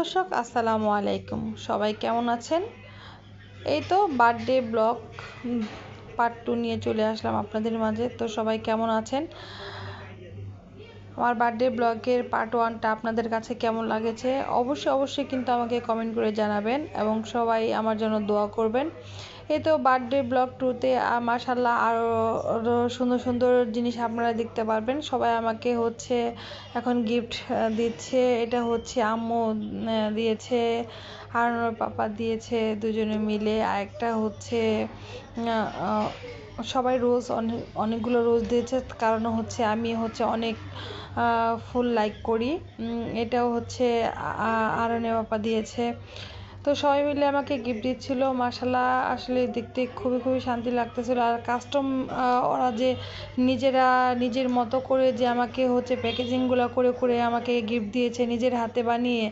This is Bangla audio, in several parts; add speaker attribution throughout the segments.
Speaker 1: দর্শক আসসালামু আলাইকুম, সবাই কেমন আছেন? এই তো বার্থডে ব্লগ পার্ট 2 নিয়ে চলে আসলাম আপনাদের মাঝে। তো সবাই কেমন আছেন? আমার বার্থডে ব্লগের পার্ট 1টা আপনাদের কাছে কেমন লাগেছে অবশ্যই কিন্তু আমাকে কমেন্ট করে জানাবেন এবং সবাই আমার জন্য দোয়া করবেন। এই তো বার্থডে ব্লগ 2তে মাশাআল্লাহ আরও সুন্দর সুন্দর জিনিস আপনারা দেখতে পারবেন। সবাই আমাকে এখন গিফট দিচ্ছে। এটা আম্মু দিয়েছে, হারানোর পাপা দিয়েছে দুজনে মিলে। আর একটা সবাই অনেকগুলো রোজ দিয়েছে, কারণ আমি অনেক ফুল লাইক করি। এটাও আরানে পাপা দিয়েছে। তো সবাই মিলে আমাকে গিফট দিচ্ছিল। মাশাআল্লাহ আসলে দেখতে খুবই শান্তি লাগতেছিল। আর কাস্টম ওরা যে নিজের মতো করে যে আমাকে প্যাকেজিংগুলো করে আমাকে গিফট দিয়েছে নিজের হাতে বানিয়ে।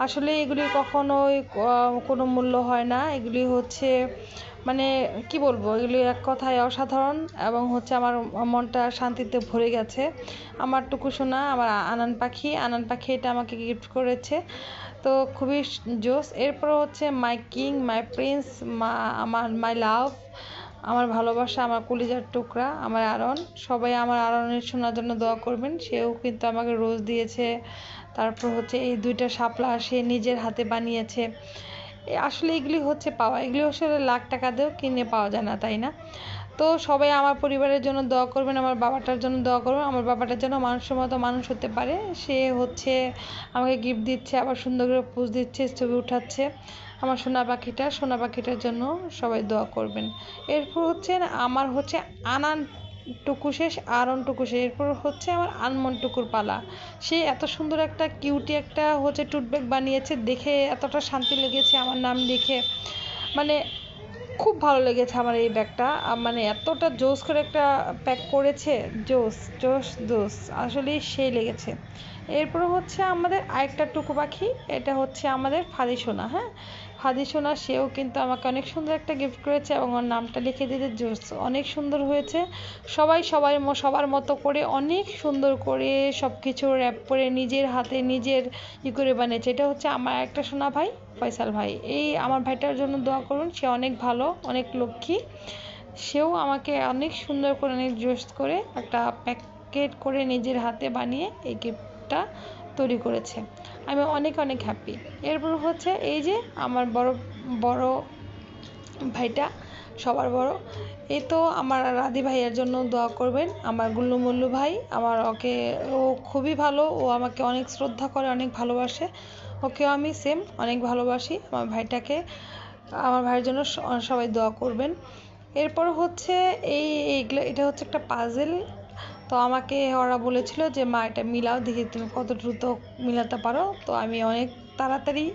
Speaker 1: আসলে এগুলি কখনোই কোনো মূল্য হয় না। এগুলি মানে কি বলবো, এগুলি এক কথায় অসাধারণ এবং আমার মনটা শান্তিতে ভরে গেছে। আমার টুকু সোনা, আমার আনান পাখি এটা আমাকে গিফট করেছে। তো খুবই জোস। এরপর মাই কিং, মাই প্রিন্স, মাই লাভ, আমার ভালোবাসা, আমার কলিজার টুকরা, আমার আরন। সবাই আমার আরনের শোনার জন্য দোয়া করবেন। সেও কিন্তু আমাকে রোজ দিয়েছে। তারপর এই 2টা শাপলা সে নিজের হাতে বানিয়েছে। আসলে এগুলি পাওয়া, এগুলি লাখ টাকা দিয়েও কিনে পাওয়া যায় না, তাই না? তো সবাই আমার পরিবারের জন্য দোয়া করবেন, আমার বাবাটার জন্য দোয়া করবেন। আমার বাবাটার জন্য মানুষের মতো মানুষ হতে পারে। সে আমাকে গিফট দিচ্ছে, আবার সুন্দর করে পোজ দিচ্ছে, ছবি উঠাচ্ছে। আমার সোনা পাখিটার জন্য সবাই দোয়া করবেন। এরপর আমার আনান টুকু শেষ, আরন টুকু শেষ। এরপর আমার আনমন টুকুর পালা। সে এত সুন্দর একটা কিউটি একটা টুট ব্যাগ বানিয়েছে, দেখে এতটা শান্তি লেগেছে আমার নাম লিখে। মানে খুব ভালো লেগেছে আমার এই ব্যাগটা। মানে এতটা জোস করে একটা প্যাক করেছে, জোস আসলেই সেই লেগেছে। এরপর আমাদের আরেকটা টুকু পাখি, এটা আমাদের ফাদিসোনা। হ্যাঁ, ফাদিসোনা সেও কিন্তু আমাকে অনেক সুন্দর একটা গিফট করেছে এবং ওর নামটা লিখে দিয়েছে জোস। অনেক সুন্দর হয়েছে। সবার মতো করে অনেক সুন্দর করে সব কিছু র্যাপ করে নিজের হাতে নিজের করে বানিয়েছে। এটা আমার একটা সোনা ভাই, ফয়সাল ভাই। এই আমার ভাইটার জন্য দোয়া করুন। সে অনেক ভালো, অনেক লক্ষ্মী। সেও আমাকে অনেক সুন্দর করে, অনেক জোস করে একটা প্যাকেট করে নিজের হাতে বানিয়ে এই গিফটটা তৈরি করেছে। আমি অনেক হ্যাপি। এরপর এই যে আমার বড় ভাইটা, সবার বড়। এই তো আমার রাদি ভাইয়ের জন্য দোয়া করবেন। আমার গুল্লু মুল্লু ভাই, ও খুবই ভালো। ও আমাকে অনেক শ্রদ্ধা করে, অনেক ভালোবাসে। ওকেও আমি সেম অনেক ভালোবাসি। আমার ভাইয়ের জন্য সবাই দোয়া করবেন। এরপর এটা একটা পাজেল। তো আমাকে ওরা বলেছিল যে মা এটা মিলাও, দেখি তুমি কত দ্রুত মিলাতে পারো। তো আমি অনেক তাড়াতাড়ি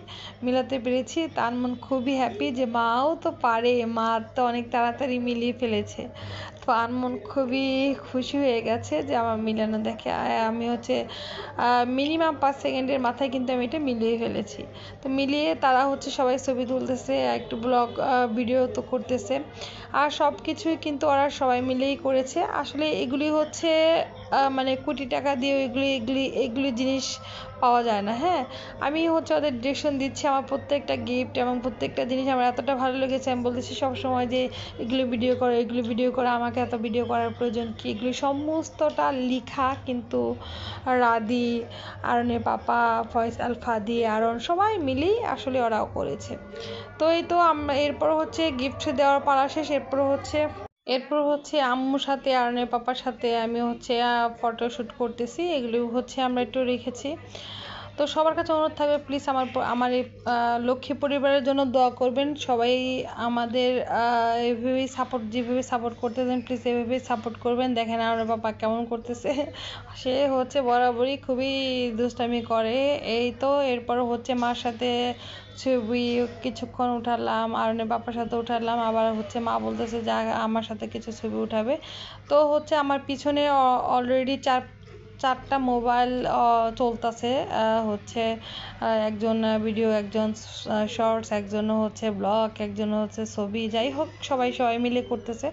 Speaker 1: মিলাতে পেরেছি। তার মন খুবই হ্যাপি যে মাও তো পারে, মা তো অনেক তাড়াতাড়ি মিলিয়ে ফেলেছে। তো আনমন খুবই খুশি হয়ে গেছে যে আমার মিলানো দেখে। আমি মিনিমাম 5 সেকেন্ডের মাথায় কিন্তু আমি এটা মিলিয়ে ফেলেছি। তো মিলিয়ে তারা সবাই ছবি তুলতেছে, একটু ব্লগ ভিডিও তো করতেছে। আর সব কিছুই কিন্তু ওরা সবাই মিলেই করেছে। আসলে এগুলি মানে কোটি টাকা দিয়ে এগুলি জিনিস পাওয়া যায় না। হ্যাঁ, আমি ওদের ডিরেকশন দিচ্ছি। আমার প্রত্যেকটা গিফট এবং প্রত্যেকটা জিনিস আমার এতটা ভালো লেগেছে, আমি বলতেছি সবসময় যে এগুলো ভিডিও করো, আমাকে এত ভিডিও করার প্রয়োজন কি? এগুলি সমস্তটা লিখা কিন্তু রাদি, আরনের পাপা, ফয়সাল, ফাদি, আরন সবাই মিলেই আসলে ওরাও করেছে। তো এই তো এরপর গিফট দেওয়ার পালা শেষ। এরপর আম্মুর সাথে, আরনের পাপার সাথে আমি ফটোশ্যুট করতেছি। এগুলি আমরা একটু রেখেছি। তো সবার কাছে অনুরোধ থাকবে, প্লিজ আমার এই লক্ষ্মী পরিবারের জন্য দোয়া করবেন। সবাই আমাদের যেভাবে সাপোর্ট করতেছেন, প্লিজ এভাবেই সাপোর্ট করবেন। দেখেন আরনের পাপা কেমন করতেছে। সে বরাবরই খুবই দুষ্টামি করে। এই তো এরপর মার সাথে ছবি কিছুক্ষণ উঠালাম, আরনের বাবার সাথে উঠালাম। আবার মা বলতেছে যে আমার সাথে কিছু ছবি উঠাবে। তো আমার পিছনে অলরেডি চারটা মোবাইল চলতেছে। একজন ভিডিও, একজন শর্টস, একজন ব্লগ, একজন ছবি। যাই হোক সবাই মিলে করতেছে।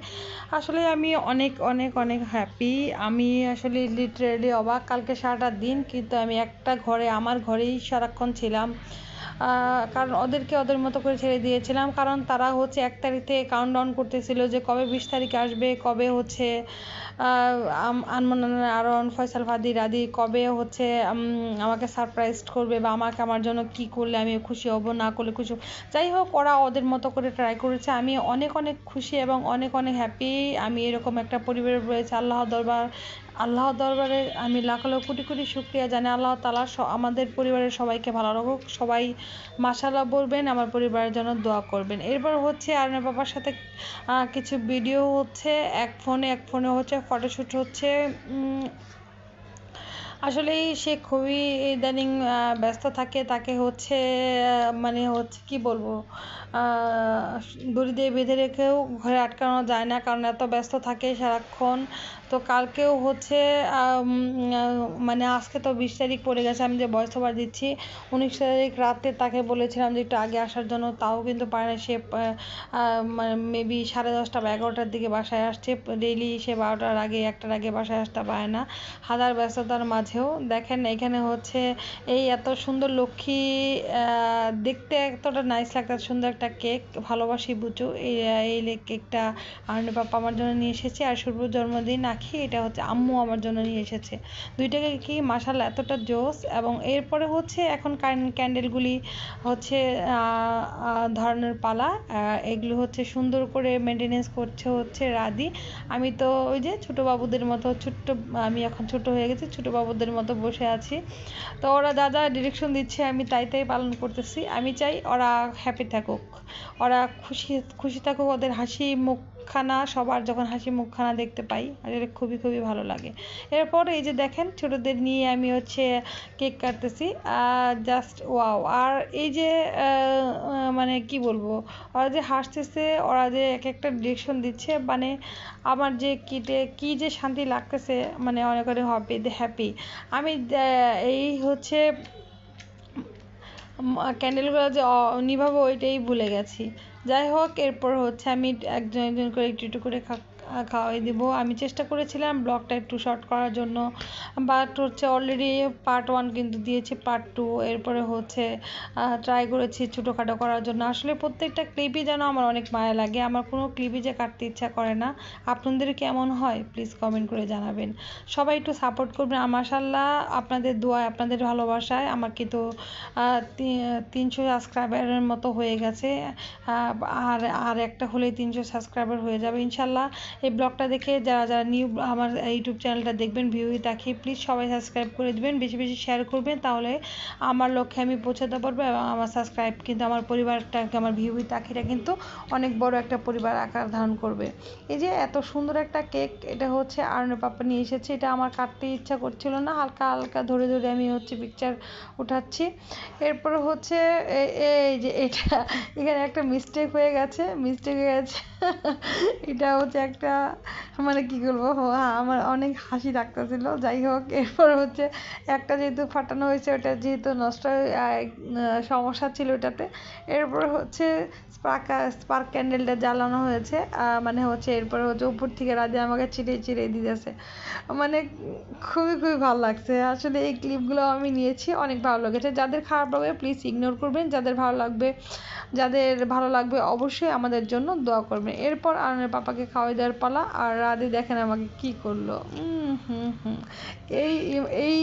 Speaker 1: আসলে আমি অনেক হ্যাপি। আমি আসলে লিটারেলি অবাক। কালকে সারাটা দিন কিন্তু আমি আমার ঘরেই সারাক্ষণ ছিলাম। কারণ ওদেরকে ওদের মতো করে ছেড়ে দিয়েছিলাম, কারণ তারা হচ্ছে 1 তারিখ থেকে কাউন্টডাউন করতেছিল যে কবে 20 তারিখ আসবে, কবে হচ্ছে আনমনা, আরন, ফয়সাল, ফাদি, রাদি কবে হচ্ছে আমাকে সারপ্রাইজ করবে বা আমাকে আমার জন্য কি করলে আমি খুশি হব, না করলে খুশি হব। যাই হোক, ওরা ওদের মতো করে ট্রাই করেছে। আমি অনেক অনেক খুশি এবং অনেক অনেক হ্যাপি আমি এরকম একটা পরিবারে রয়েছে। আল্লাহর দরবারে আমি লাখ লাখ কোটি কোটি শুকরিয়া জানি। আল্লাহ তাআলা আমাদের পরিবারের সবাইকে ভালো রাখুক। সবাই মাশাআল্লাহ বলবেন, আমার পরিবারের জন্য দোয়া করবেন। এরপর হচ্ছে আরনের বাবার সাথে কিছু ভিডিও হচ্ছে, এক ফোনে হচ্ছে ফটোশ্যুট হচ্ছে। আসলেই সে খুবই ইদানিং ব্যস্ত থাকে। তাকে হচ্ছে মানে হচ্ছে কি বলবো, দড়ি দিয়ে বেঁধে রেখেও ঘরে আটকানো যায় না, কারণ এত ব্যস্ত থাকে সারাক্ষণ। তো কালকেও হচ্ছে মানে আজকে তো 20 তারিখ পড়ে গেছে, আমি যে ভয়েস ওভার দিচ্ছি 19 তারিখ রাতে তাকে বলেছিলাম যে একটু আগে আসার জন্য, তাও কিন্তু পারে না। সে মানে মেবি 10:30 বা 11টার দিকে বাসায় আসছে। ডেইলি সে 12টার আগে 1টার আগে বাসায় আসতে পারে না, হাজার ব্যস্ততার মাঝেও। দেখেন এখানে হচ্ছে এই এত সুন্দর লক্ষ্মী, দেখতে এতটা নাইস লাগতে, সুন্দর একটা কেক, ভালোবাসি বুচু। এই কেকটা আরনের পাপা আমার জন্য নিয়ে এসেছে। আর শুভ জন্মদিন আখি, এটা হচ্ছে আম্মু আমার জন্য নিয়ে এসেছে। দুইটাকে কি মাশাআল্লাহ এতটা জোস। এবং এরপরে হচ্ছে এখন ক্যান্ডেলগুলি হচ্ছে ধরানোর পালা। এগুলো হচ্ছে সুন্দর করে মেনটেনেন্স করছে হচ্ছে রাদি। আমি তো ওই যে ছোটো বাবুদের মতো আমি এখন ছোট হয়ে গেছি, ছোটো বাবুদের মতো বসে আছি। তো ওরা যা যা ডিরেকশন দিচ্ছে আমি তাই পালন করতেছি। আমি চাই ওরা হ্যাপি থাকুক, ওরা খুশি থাকুক, ওদের হাসি মুখখানা, সবার যখন হাসি মুখখানা দেখতে পাই আর এটা খুবই খুবই ভালো লাগে। এরপর এই যে দেখেন ছোটদের নিয়ে আমি হচ্ছে কেক কাটতেছি, জাস্ট ওয়াও। আর এই যে মানে কি বলবো, ওরা যে হাসতেছে, ওরা যে এক একটা ডিরেকশন দিচ্ছে, মানে আমার যে কি যে শান্তি লাগতেছে, মানে অনেক অনেক হ্যাপি। আমি এই হচ্ছে ক্যান্ডেলগুলো যে নিভাবো ওইটাই ভুলে গেছি। যাই হোক, এরপর হচ্ছে আমি একজন একজন করে একটু একটু করে খাওয়াই দিব। আমি চেষ্টা করেছিলাম ব্লগটা একটু শর্ট করার জন্য, বাট হচ্ছে অলরেডি পার্ট 1 কিন্তু দিয়েছি, পার্ট 2 এরপরে হচ্ছে ট্রাই করেছি ছোটোখাটো করার জন্য। আসলে প্রত্যেকটা ক্লিপই যেন আমার অনেক মায়া লাগে, আমার কোনো ক্লিপই যে কাটতে ইচ্ছা করে না। আপনাদের কেমন হয় প্লিজ কমেন্ট করে জানাবেন। সবাই একটু সাপোর্ট করবেন। মাশাআল্লাহ আপনাদের দোয়ায়, আপনাদের ভালোবাসায় আমার কিন্তু 300 সাবস্ক্রাইবারের মতো হয়ে গেছে। আর একটা হলেই 300 সাবস্ক্রাইবার হয়ে যাবে ইনশাল্লাহ। এই ব্লগটা দেখে যারা যারা নিউ আমার ইউটিউব চ্যানেলটা দেখবেন, ভিউই দেখি, প্লিজ সবাই সাবস্ক্রাইব করে দেবেন, বেশি বেশি শেয়ার করবেন, তাহলে আমার লক্ষ্যে আমি পৌঁছাতে পারবো। এবং আমার সাবস্ক্রাইব কিন্তু আমার পরিবারটাকে, আমার ভিউই তাকিটা কিন্তু অনেক বড় একটা পরিবার আকার ধারণ করবে। এই যে এত সুন্দর একটা কেক, এটা হচ্ছে আরনের পাপা নিয়ে এসেছে। এটা আমার কাটতে ইচ্ছা করছিল না, হালকা হালকা ধরে ধরে আমি হচ্ছে পিকচার উঠাচ্ছি। এরপর হচ্ছে এই যে এটা এখানে একটা মিস্টেক হয়ে গেছে এটা হচ্ছে একটা, মানে কি বলবো, আমার অনেক হাসি লাগতেছিল। যাই হোক, এরপর হচ্ছে একটা যেহেতু ফাটানো হয়েছে, ওটা যেহেতু নষ্ট সমস্যা ছিল ওটাতে, এরপর হচ্ছে স্পার্ক ক্যান্ডেলটা জ্বালানো হয়েছে। মানে হচ্ছে এরপর হচ্ছে উপর থেকে রাধে আমাকে চিড়ে দিতেছে, মানে খুবই খুবই ভালো লাগছে। আসলে এই ক্লিপগুলো আমি নিয়েছি, অনেক ভালো লেগেছে। যাদের খারাপ লাগবে প্লিজ ইগনোর করবেন, যাদের ভালো লাগবে অবশ্যই আমাদের জন্য দোয়া করবেন। এরপর আরনের পাপাকে খাওয়াই দেওয়ার পালা। আর রাধে দেখেন আমাকে কি করলো। এই এই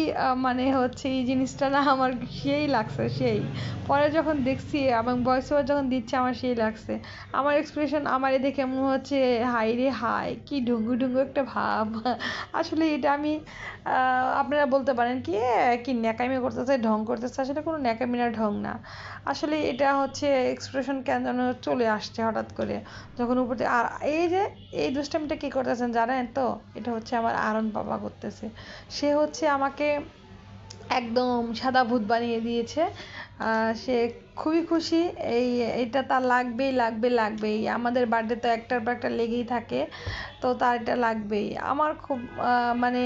Speaker 1: মানে হচ্ছে এই জিনিসটা না আমার সেই লাগছে, সেই পরে যখন দেখছি এবং ভয়েস ওভার যখন দিচ্ছে আমার সেই লাগছে। আমার এক্সপ্রেশন আমারে দেখে মনে হচ্ছে হাই রে হাই, কি ঢুঙ্গু ঢুঙ্গু একটা ভাব। আসলে এটা আমি আপনারা বলতে পারেন কি কি ন্যাকামি করতেছে, ঢং করতেছে। আসলে কোনো ন্যাকামি না, ঢং না। আসলে এটা হচ্ছে এক্সপ্রেশন কেন যেন চলে আসছে হঠাৎ করে যখন উপর থেকে। আর এই যে এই দুষ্টামিটা কী করতেছেন জানেন তো, এটা হচ্ছে আমার আরন বাবা করতেছে। সে হচ্ছে আমাকে একদম সাদা ভূত বানিয়ে দিয়েছে। সে খুবই খুশি, এটা তার লাগবেই। আমাদের বার্থডে তো একটার পর একটা লেগেই থাকে, তো তার এটা লাগবেই। আমার খুব মানে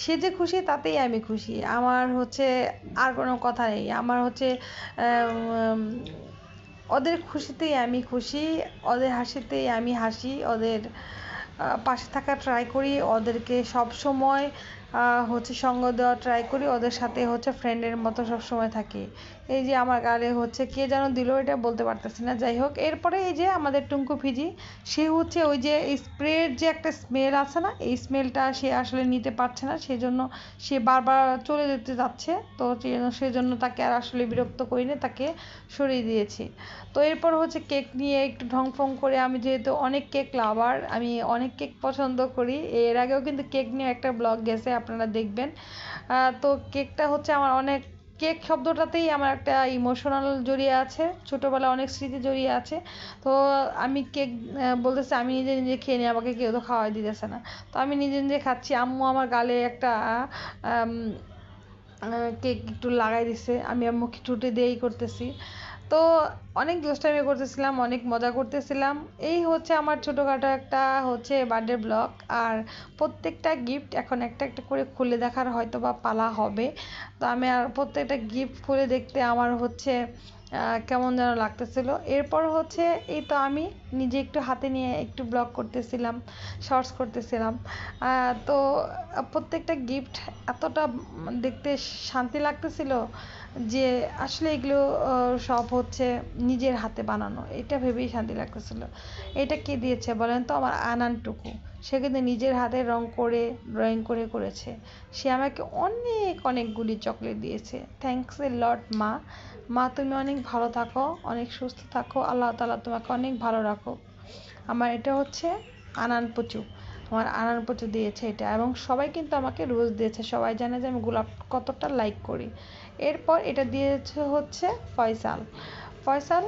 Speaker 1: সে যে খুশি তাতেই আমি খুশি। আমার হচ্ছে আর কোনো কথা নেই। আমার হচ্ছে ওদের খুশিতেই আমি খুশি, ওদের হাসিতেই আমি হাসি, ওদের পাশে থাকার ট্রাই করি, ওদেরকে সব সময় হচ্ছে সঙ্গ দেওয়া ট্রাই করি, ওদের সাথে হচ্ছে ফ্রেন্ডের মতো সবসময় থাকি। এই যে আমার গালে হচ্ছে কে যেন দিল, এটা বলতে পারতেছি না, যাই হোক। এরপরে এই যে আমাদের টুঙ্কু ফিজি, সে হচ্ছে ওই যে স্প্রের যে একটা স্মেল আছে না, এই স্মেলটা সে আসলে নিতে পারছে না, সেজন্য সে বারবার চলে যেতে যাচ্ছে। তো সেজন্য তাকে আর আসলে বিরক্ত করিনি, তাকে সরিয়ে দিয়েছি। তো এরপর হচ্ছে কেক নিয়ে একটু ঢংফং করে, আমি যেহেতু অনেক কেক লাভার, আমি অনেক কেক পছন্দ করি। এর আগেও কিন্তু কেক নিয়ে একটা ব্লগ গেছে, আপনারা দেখবেন। তো কেকটা হচ্ছে আমার অনেক, কেক শব্দটাতেই আমার একটা ইমোশনাল জড়িয়ে আছে, ছোটোবেলায় অনেক স্মৃতি জড়িয়ে আছে। তো আমি কেক বলতেছে আমি নিজে নিজে খেয়ে নিই, আমাকে কেউ তো খাওয়াই দিতেছে না। তো আমি নিজে নিজে খাচ্ছি, আম্মু আমার গালে একটা কেক একটু লাগাই দিছে, আমি আম্মুকে ঠুটে দিয়েই করতেছি। তো অনেক দুষ্টামি করতেছিলাম, অনেক মজা করতেছিলাম। এই হচ্ছে আমার ছোটোখাটো একটা হচ্ছে বার্থডে ব্লগ। আর প্রত্যেকটা গিফট এখন একটা একটা করে খুলে দেখার হয়তো বা পালা হবে। তো আমি আর প্রত্যেকটা গিফট খুলে দেখতে আমার হচ্ছে কেমন যেন লাগতেছিল। এরপর হচ্ছে এই তো আমি নিজে একটু হাতে নিয়ে একটু ব্লগ করতেছিলাম, শর্টস করতেছিলাম। তো প্রত্যেকটা গিফট এতটা দেখতে শান্তি লাগতেছিল যে আসলে এগুলো সব হচ্ছে নিজের হাতে বানানো, এটা ভেবেই শান্তি লাগতেছিল। এটা কে দিয়েছে বলেন তো? আমার আনানটুকু। সে কিন্তু নিজের হাতে রং করে ড্রয়িং করে করেছে। সে আমাকে অনেক অনেকগুলি চকলেট দিয়েছে। থ্যাঙ্কস এ লট মা। মা তুমি অনেক ভালো থাকো, অনেক সুস্থ থাকো, আল্লাহ তাআলা তোমাকে অনেক ভালো রাখো। আমার এটা হচ্ছে আনান পুচু, আমার আনান পুচু দিয়েছে এটা। এবং সবাই কিন্তু আমাকে রোজ দিয়েছে, সবাই জানে যে আমি গোলাপ কতটা লাইক করি। এরপর এটা দিয়েছে হচ্ছে ফয়সাল। ফয়সাল,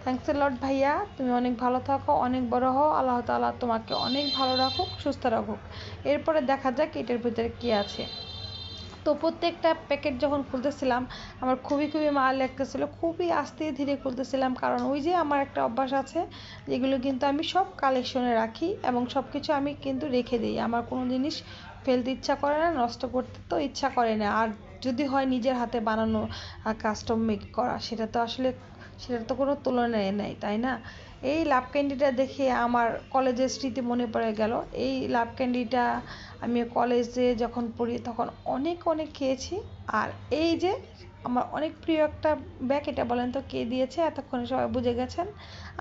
Speaker 1: থ্যাংকস এ লট ভাইয়া, তুমি অনেক ভালো থাকো, অনেক বড় হও, আল্লাহ তাআলা তোমাকে অনেক ভালো রাখুক, সুস্থ রাখুক। এরপরে দেখা যাক এটার ভিতরে কী আছে। তো প্রত্যেকটা প্যাকেট যখন খুলতেছিলাম আমার খুবই খুবই মায়া লাগতেছিল, খুবই আস্তে ধীরে খুলতেছিলাম, কারণ ওই যে আমার একটা অভ্যাস আছে, যেগুলো কিন্তু আমি সব কালেকশনে রাখি এবং সব কিছু আমি কিন্তু রেখে দিই। আমার কোনো জিনিস ফেলতে ইচ্ছা করে না, নষ্ট করতে তো ইচ্ছা করে না। আর যদি হয় নিজের হাতে বানানো কাস্টম মেক করা, সেটা তো আসলে সেটার তো কোনো তুলনায় নেই, তাই না? এই লাভ ক্যান্ডিটা দেখে আমার কলেজের স্মৃতি মনে পড়ে গেল। এই লাভ ক্যান্ডিটা আমি কলেজে যখন পড়ি তখন অনেক অনেক খেয়েছি। আর এই যে আমার অনেক প্রিয় একটা ব্যাগ, এটা বলেন তো কে দিয়েছে? এতক্ষণে সবাই বুঝে গেছেন,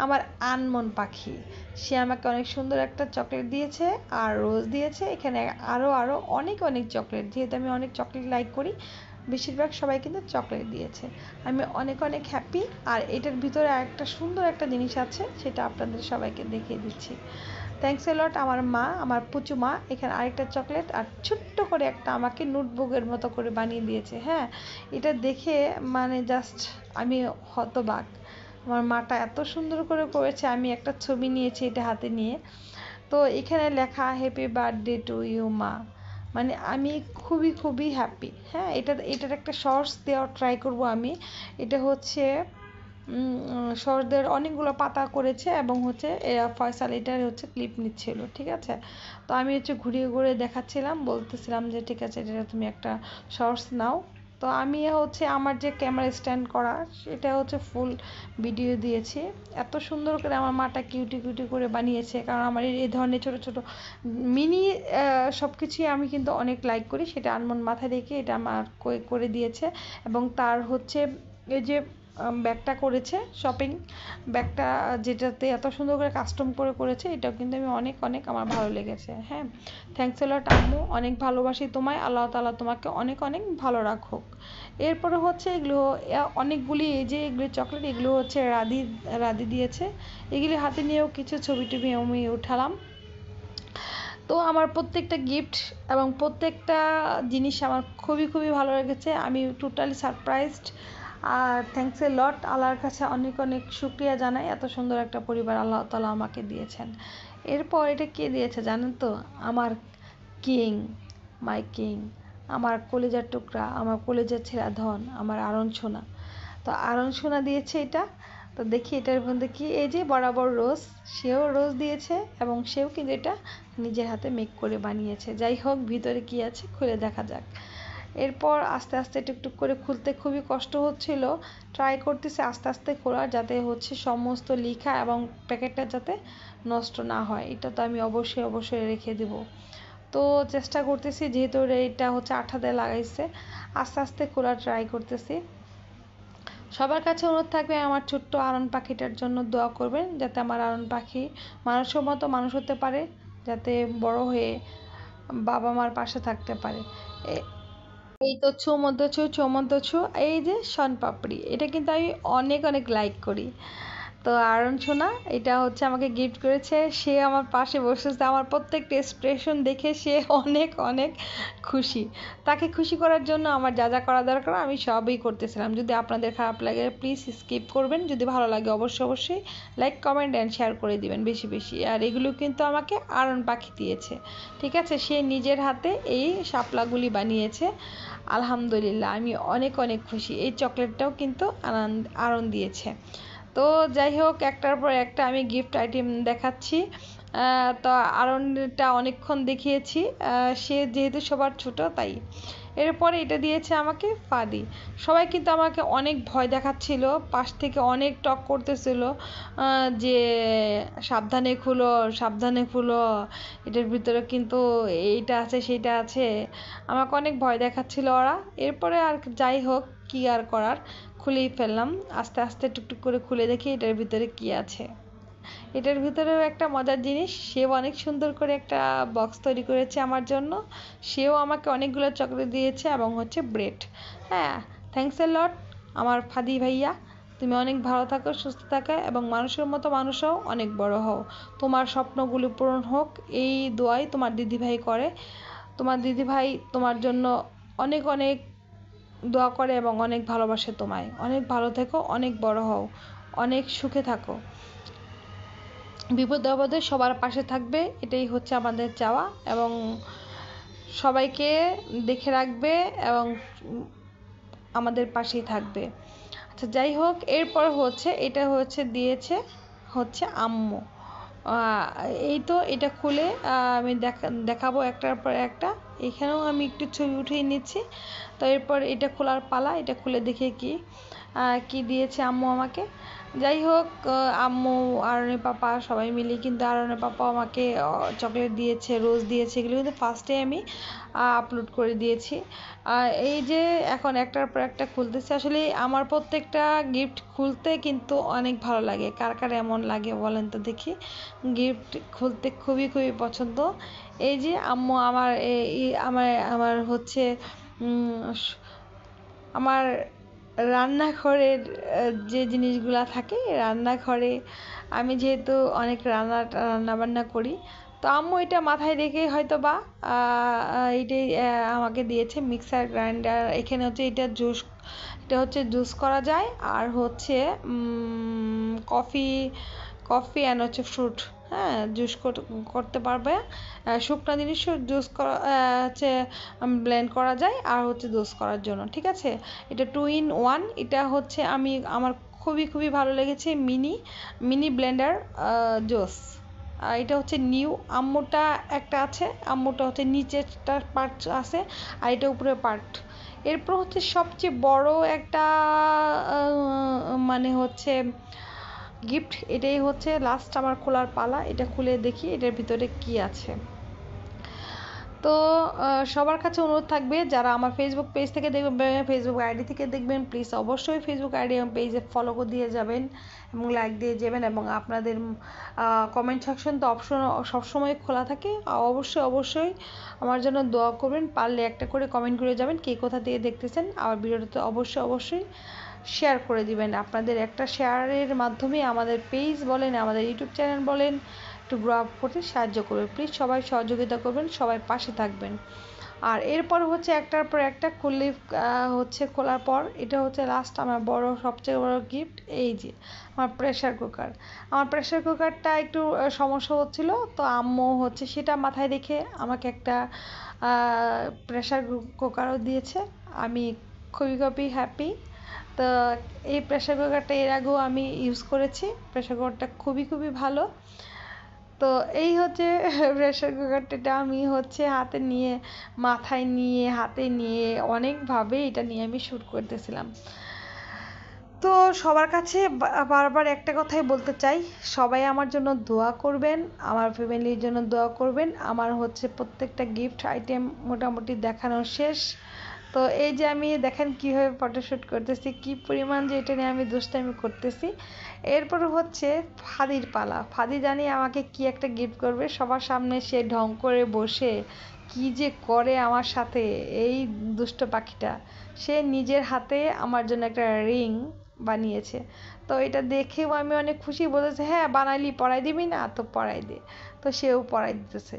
Speaker 1: আমার আনমন পাখি। সে আমাকে অনেক সুন্দর একটা চকলেট দিয়েছে আর রোজ দিয়েছে। এখানে আরও আরও অনেক অনেক চকলেট, যেহেতু আমি অনেক চকলেট লাইক করি, বেশিরভাগ সবাই কিন্তু চকলেট দিয়েছে। আমি অনেক অনেক হ্যাপি। আর এটার ভিতরে একটা সুন্দর একটা জিনিস আছে, সেটা আপনাদের সবাইকে দেখিয়ে দিচ্ছি। থ্যাংকস এ লট আমার মা, আমার পুচু মা। এখানে আরেকটা চকলেট আর ছোট্ট করে একটা আমাকে নোটবুকের মতো করে বানিয়ে দিয়েছে। হ্যাঁ, এটা দেখে মানে জাস্ট আমি হতবাক। আমার মাটা এত সুন্দর করে করেছে, আমি একটা ছবি নিয়েছি এটা হাতে নিয়ে। তো এখানে লেখা হ্যাপি বার্থডে টু ইউ মা। মানে আমি খুবই খুবই হ্যাপি। হ্যাঁ, এটার একটা শর্টস দেওয়ার ট্রাই করব আমি। এটা হচ্ছে শর্টসদের অনেকগুলো পাতা করেছে এবং হচ্ছে ফয়সাল এটার হচ্ছে ক্লিপ নিচ্ছিল, ঠিক আছে? তো আমি হচ্ছে ঘুরিয়ে ঘুরিয়ে দেখাচ্ছিলাম, বলতেছিলাম যে ঠিক আছে এটা তুমি একটা শর্টস নাও। তো আমি হচ্ছে আমার যে ক্যামেরা স্ট্যান্ড করা, সেটা হচ্ছে ফুল ভিডিও দিয়েছি। এত সুন্দর করে আমার মাটা কিউটি কিউটি করে বানিয়েছে, কারণ আমার এই ধরনের ছোট ছোট মিনি সব কিছুই আমি কিন্তু অনেক লাইক করি। সেটা আনমন মাথায় রেখে এটা আমার করে দিয়েছে। এবং তার হচ্ছে এই যে ব্যাগটা করেছে, শপিং ব্যাগটা, যেটাতে এত সুন্দর করে কাস্টম করে করেছে, এটাও কিন্তু আমি অনেক অনেক আমার ভালো লেগেছে। হ্যাঁ, থ্যাংকস এ লট আম্মু, অনেক ভালোবাসি তোমায়, আল্লাহ তাআলা তোমাকে অনেক অনেক ভালো রাখুক। এরপরে হচ্ছে এগুলো অনেকগুলি, এই যে এগুলি চকলেট, এগুলো হচ্ছে রাধি দিয়েছে। এগুলি হাতে নিয়েও কিছু ছবি টবি আমি উঠালাম। তো আমার প্রত্যেকটা গিফট এবং প্রত্যেকটা জিনিস আমার খুবই খুবই ভালো লেগেছে, আমি টোটালি সারপ্রাইজড। আর থ্যাংকস এ লট, আল্লাহর কাছে অনেক অনেক শুক্রিয়া জানাই, এত সুন্দর একটা পরিবার আল্লাহ তাআলা আমাকে দিয়েছেন। এরপর এটা কে দিয়েছে জানেন তো? আমার কিং, মাই কিং, আমার কলেজার টুকরা, আমার কলেজার ছেঁড়া ধন, আমার আরণ সোনা। তো আরণ সোনা দিয়েছে এটা। তো দেখি এটার মধ্যে কি, এই যে বরাবর রোজ, সেও রোজ দিয়েছে এবং সেও কিন্তু এটা নিজের হাতে মেক করে বানিয়েছে। যাই হোক, ভিতরে কি আছে খুলে দেখা যাক। এরপর আস্তে আস্তে টুকটুক করে খুলতে খুবই কষ্ট হচ্ছিল, ট্রাই করতেছে আস্তে আস্তে খোলার, যাতে হচ্ছে সমস্ত লেখা এবং প্যাকেটটা যাতে নষ্ট না হয়। এটা তো আমি অবশ্যই অবশ্যই রেখে দেব। তো চেষ্টা করতেছি, যেহেতু এটা হচ্ছে আঠা দিয়ে লাগাইছে, আস্তে আস্তে খোলার ট্রাই করতেছি। সবার কাছে অনুরোধ থাকবে আমার ছোট্ট আরন পাখিটার জন্য দোয়া করবেন, যাতে আমার আরন পাখি মানুষের মতো মানুষ হতে পারে, যাতে বড় হয়ে বাবা মার পাশে থাকতে পারে। এই তো ছু, এই যে শনপাপড়ি, এটা কিন্তু আমি অনেক অনেক লাইক করি। তো আরন সোনা এটা হচ্ছে আমাকে গিফট করেছে, সে আমার পাশে বসেছে, আমার প্রত্যেকটা এক্সপ্রেশন দেখে সে অনেক অনেক খুশি। তাকে খুশি করার জন্য আমার যা যা করা দরকার আমি সবই করতেছিলাম। যদি আপনাদের খারাপ লাগে প্লিজ স্কিপ করবেন, যদি ভালো লাগে অবশ্যই লাইক কমেন্ট অ্যান্ড শেয়ার করে দিবেন বেশি বেশি। আর এগুলো কিন্তু আমাকে আরন পাখি দিয়েছে, ঠিক আছে, সে নিজের হাতে এই শাপলাগুলি বানিয়েছে। আলহামদুলিল্লাহ, আমি অনেক অনেক খুশি। এই চকলেটটাও কিন্তু আরন দিয়েছে। তো যাই হোক, একটার পর একটা আমি গিফট আইটেম দেখাচ্ছি। তো আরনটা অনেকক্ষণ দেখিয়েছি, সে যেহেতু সবার ছোট তাই। এরপরে এটা দিয়েছে আমাকে ফাদি। সবাই কিন্তু আমাকে অনেক ভয় দেখাচ্ছিল, পাশ থেকে অনেক টক করতেছিল যে সাবধানে খুলো সাবধানে খুলো, এটার ভিতরে কিন্তু এইটা আছে সেইটা আছে, আমাকে অনেক ভয় দেখাচ্ছিল ওরা। এরপরে আর যাই হোক, কি আর করার, খুলেই ফেললাম। আস্তে আস্তে টুকটুক করে খুলে দেখি এটার ভিতরে কি আছে। এটার ভিতরেও একটা মজার জিনিস, সেও অনেক সুন্দর করে একটা বক্স তৈরি করেছে আমার জন্য। সেও আমাকে অনেকগুলো চকলেট দিয়েছে এবং হচ্ছে ব্রেড। হ্যাঁ, থ্যাঙ্কস এ লট আমার ফাদি ভাইয়া। তুমি অনেক ভালো থাকো, সুস্থ থাকো এবং মানুষের মতো মানুষ হও, অনেক বড় হও। তোমার স্বপ্নগুলি পূরণ হোক, এই দোয়াই তোমার দিদিভাই করে। তোমার দিদিভাই তোমার জন্য অনেক অনেক দোয়া করে এবং অনেক ভালোবাসে তোমায়। অনেক ভালো থেকো, অনেক বড় হও, অনেক সুখে থাকো, বিপদে আপদে সবার পাশে থাকবে, এটাই হচ্ছে আমাদের চাওয়া। এবং সবাইকে দেখে রাখবে এবং আমাদের পাশেই থাকবে। আচ্ছা যাই হোক, এরপর হচ্ছে এটা হচ্ছে দিয়েছে হচ্ছে আম্মু। এই তো এটা খুলে আমি দেখাবো একটার পর একটা। এখানেও আমি একটু ছবি উঠিয়ে নিচ্ছি। তো এরপর এটা খোলার পালা, এটা খুলে দেখে কি দিয়েছে আম্মু আমাকে। যাই হোক, আম্মু আরনের পাপা সবাই মিলে কিন্তু আরনের পাপা আমাকে চকলেট দিয়েছে, রোজ দিয়েছে, এগুলো কিন্তু ফার্স্টে আমি আপলোড করে দিয়েছি। এই যে এখন একটার পর একটা খুলতেছে, আসলে আমার প্রত্যেকটা গিফট খুলতে কিন্তু অনেক ভালো লাগে। কার কার এমন লাগে বলেন তো দেখি। গিফট খুলতে খুবই খুবই পছন্দ। এই যে আম্মু আমার আমার আমার হচ্ছে আমার রান্নাঘরের যে জিনিসগুলা থাকে, রান্নাঘরে আমি যেহেতু অনেক রান্না বান্না করি, তো আম্মু এটা মাথায় রেখে হয়তো বা এইটাই আমাকে দিয়েছে মিক্সার গ্রাইন্ডার। এখানে হচ্ছে এটা হচ্ছে জুস করা যায়, আর হচ্ছে কফি কফি অ্যান্ড হচ্ছে ফ্রুট, হ্যাঁ, জুস করতে পারবে। শুকনো জিনিসও জুস করা হচ্ছে ব্লেন্ড করা যায়, আর হচ্ছে জুস করার জন্য, ঠিক আছে। এটা 2 in 1। এটা হচ্ছে আমার খুবই খুবই ভালো লেগেছে, মিনি ব্লেন্ডার জুস। এটা হচ্ছে নিউ। আম্মুটা একটা আছে, আম্মুটা হচ্ছে নিচেরটা পার্ট আছে, আর এটা উপরের পার্ট। এরপর হচ্ছে সবচেয়ে বড় একটা মানে হচ্ছে গিফট, এটাই হচ্ছে লাস্ট আমার খোলার পালা। এটা খুলে দেখি এটার ভিতরে কি আছে। তো সবার কাছে অনুরোধ থাকবে, যারা আমার ফেসবুক পেজ থেকে দেখবেন, ফেসবুক আইডি থেকে দেখবেন, প্লিজ অবশ্যই ফেসবুক আইডি এবং পেজে ফলো দিয়ে যাবেন এবং লাইক দিয়ে যাবেন। এবং আপনাদের কমেন্ট সেকশন তো সবসময় খোলা থাকে। অবশ্যই আমার জন্য দোয়া করবেন, পারলে একটা করে কমেন্ট করে যাবেন কে কোথা থেকে দেখতেছেন। আর ভিডিওটাতে অবশ্যই শেয়ার করে দিবেন। আপনাদের একটা শেয়ারের মাধ্যমে আমাদের পেজ বলেন, আমাদের ইউটিউব চ্যানেল বলেন, একটু গ্রো আপ করতে সাহায্য করবে। প্লিজ সবাই সহযোগিতা করবেন, সবাই পাশে থাকবেন। আর এরপর হচ্ছে একটার পর একটা খোলার পর এটা হচ্ছে লাস্ট আমার সবচেয়ে বড় গিফট। এই যে আমার প্রেসার কুকার। আমার প্রেসার কুকারটা একটু সমস্যা হচ্ছিল, তো আম্মু হচ্ছে সেটা মাথায় রেখে আমাকে একটা প্রেসার কুকারও দিয়েছে। আমি খুবই হ্যাপি। তো এই প্রেসার কুকারটা এর আগেও আমি ইউজ করেছি, প্রেসার কুকারটা খুবই ভালো। তো এই হচ্ছে প্রেসার কুকারটা আমি হচ্ছে হাতে নিয়ে অনেকভাবে এটা নিয়ে আমি শ্যুট করতেছিলাম। তো সবার কাছে বারবার একটা কথাই বলতে চাই, সবাই আমার জন্য দোয়া করবেন, আমার ফ্যামিলির জন্য দোয়া করবেন। আমার হচ্ছে প্রত্যেকটা গিফট আইটেম মোটামুটি দেখানো শেষ। তো এই যে আমি দেখেন কীভাবে ফটোশ্যুট করতেছি, কি পরিমাণ যে এটা নিয়ে আমি দুষ্টামি করতেছি। এরপর হচ্ছে ফাদির পালা। ফাদি জানি আমাকে কি একটা গিফট করবে, সবার সামনে সে ঢং করে বসে কি যে করে আমার সাথে এই দুষ্ট পাখিটা। সে নিজের হাতে আমার জন্য একটা রিং বানিয়েছে। তো এটা দেখেও আমি অনেক খুশি, বলেছে হ্যাঁ বানাইলি, পরাই দিবি না, তো পরাই দে। তো সেও পরাই দিতেছে।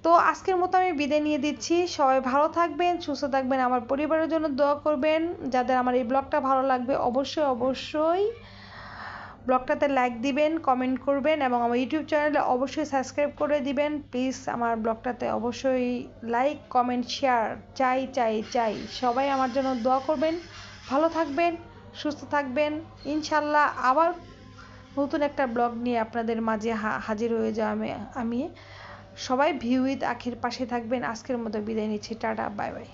Speaker 1: তো আজকের মতো আমি বিদায় নিয়ে দিচ্ছি। সবাই ভালো থাকবেন, সুস্থ থাকবেন, আমার পরিবারের জন্য দোয়া করবেন। যাদের আমার এই ব্লগটা ভালো লাগবে অবশ্যই ব্লগটাতে লাইক দিবেন, কমেন্ট করবেন এবং আমার ইউটিউব চ্যানেলে অবশ্যই সাবস্ক্রাইব করে দিবেন। প্লিজ আমার ব্লগটাতে অবশ্যই লাইক, কমেন্ট, শেয়ার চাই। সবাই আমার জন্য দোয়া করবেন। ভালো থাকবেন, সুস্থ থাকবেন। ইনশাল্লাহ আবার নতুন একটা ব্লগ নিয়ে আপনাদের মাঝে হাজির হয়ে যাওয়া আমি। সবাই ভিউ উইথ আখির পাশে থাকবেন। আজকের মতো বিদায় নিচ্ছি। Tata, bye bye.